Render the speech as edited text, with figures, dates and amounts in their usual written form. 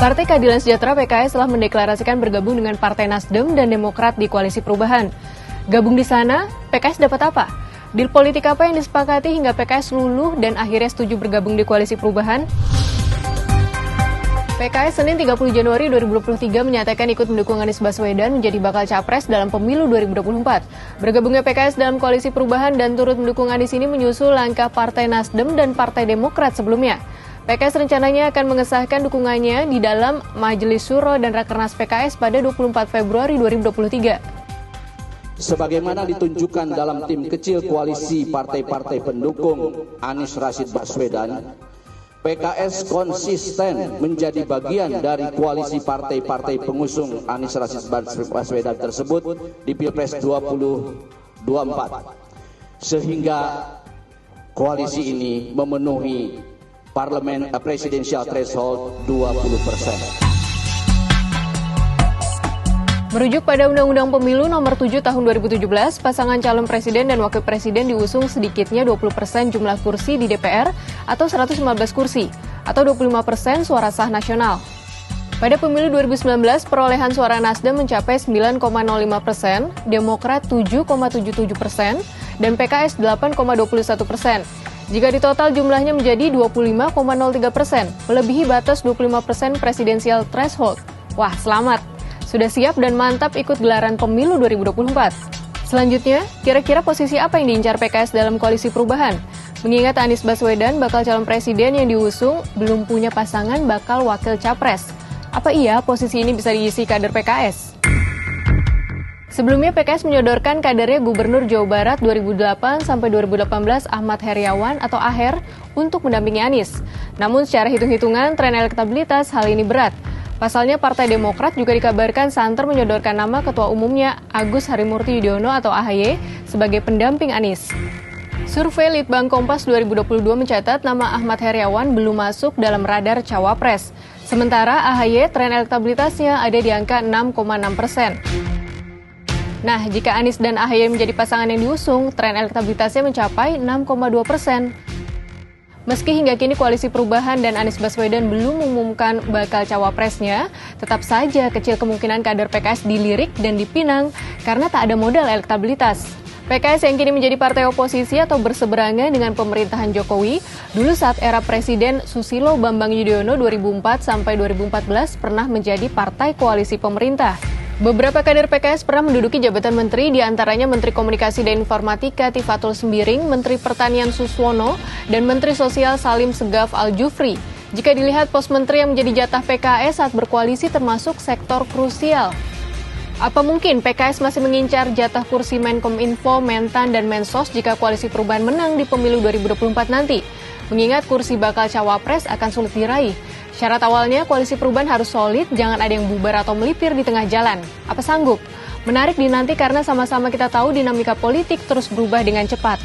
Partai Keadilan Sejahtera (PKS) telah mendeklarasikan bergabung dengan Partai Nasdem dan Demokrat di Koalisi Perubahan. Gabung di sana, PKS dapat apa? Deal politik apa yang disepakati hingga PKS luluh dan akhirnya setuju bergabung di Koalisi Perubahan? PKS Senin 30 Januari 2023 menyatakan ikut mendukung Anies Baswedan menjadi bakal capres dalam pemilu 2024. Bergabungnya PKS dalam Koalisi Perubahan dan turut mendukung Anies ini menyusul langkah Partai Nasdem dan Partai Demokrat sebelumnya. PKS rencananya akan mengesahkan dukungannya di dalam Majelis Syuro dan Rakernas PKS pada 24 Februari 2023. Sebagaimana ditunjukkan dalam tim kecil koalisi partai-partai pendukung Anies Rashid Baswedan, PKS konsisten menjadi bagian dari koalisi partai-partai pengusung Anies Rashid Baswedan tersebut di Pilpres 2024. Sehingga koalisi ini memenuhi presidential threshold 20%. Merujuk pada Undang-Undang Pemilu Nomor 7 Tahun 2017, pasangan calon presiden dan wakil presiden diusung sedikitnya 20% jumlah kursi di DPR atau 115 kursi, atau 25% suara sah nasional. Pada pemilu 2019, perolehan suara Nasdem mencapai 9,05%, Demokrat 7,77%, dan PKS 8,21%. Jika ditotal jumlahnya menjadi 25,03%, melebihi batas 25% presidensial threshold. Wah, selamat! Sudah siap dan mantap ikut gelaran pemilu 2024. Selanjutnya, kira-kira posisi apa yang diincar PKS dalam Koalisi Perubahan? Mengingat Anies Baswedan, bakal calon presiden yang diusung, belum punya pasangan bakal wakil capres. Apa iya posisi ini bisa diisi kader PKS? Sebelumnya PKS menyodorkan kadernya Gubernur Jawa Barat 2008 sampai 2018 Ahmad Heriawan atau Aher untuk mendampingi Anies. Namun secara hitung-hitungan tren elektabilitas hal ini berat. Pasalnya Partai Demokrat juga dikabarkan santer menyodorkan nama Ketua Umumnya Agus Harimurti Yudhoyono atau AHY sebagai pendamping Anies. Survei Litbang Kompas 2022 mencatat nama Ahmad Heriawan belum masuk dalam radar cawapres. Sementara AHY tren elektabilitasnya ada di angka 6,6%. Nah, jika Anies dan AHY menjadi pasangan yang diusung, tren elektabilitasnya mencapai 6,2%. Meski hingga kini Koalisi Perubahan dan Anies Baswedan belum mengumumkan bakal cawapresnya, tetap saja kecil kemungkinan kader PKS dilirik dan dipinang karena tak ada modal elektabilitas. PKS yang kini menjadi partai oposisi atau berseberangan dengan pemerintahan Jokowi, dulu saat era Presiden Susilo Bambang Yudhoyono 2004 sampai 2014 pernah menjadi partai koalisi pemerintah. Beberapa kader PKS pernah menduduki jabatan menteri, diantaranya Menteri Komunikasi dan Informatika Tifatul Sembiring, Menteri Pertanian Suswono, dan Menteri Sosial Salim Segaf Al-Jufri. Jika dilihat pos menteri yang menjadi jatah PKS saat berkoalisi termasuk sektor krusial. Apa mungkin PKS masih mengincar jatah kursi Menkominfo, Mentan, dan Mensos jika Koalisi Perubahan menang di pemilu 2024 nanti? Mengingat kursi bakal cawapres akan sulit diraih. Syarat awalnya Koalisi Perubahan harus solid, jangan ada yang bubar atau melipir di tengah jalan. Apa sanggup? Menarik dinanti karena sama-sama kita tahu dinamika politik terus berubah dengan cepat.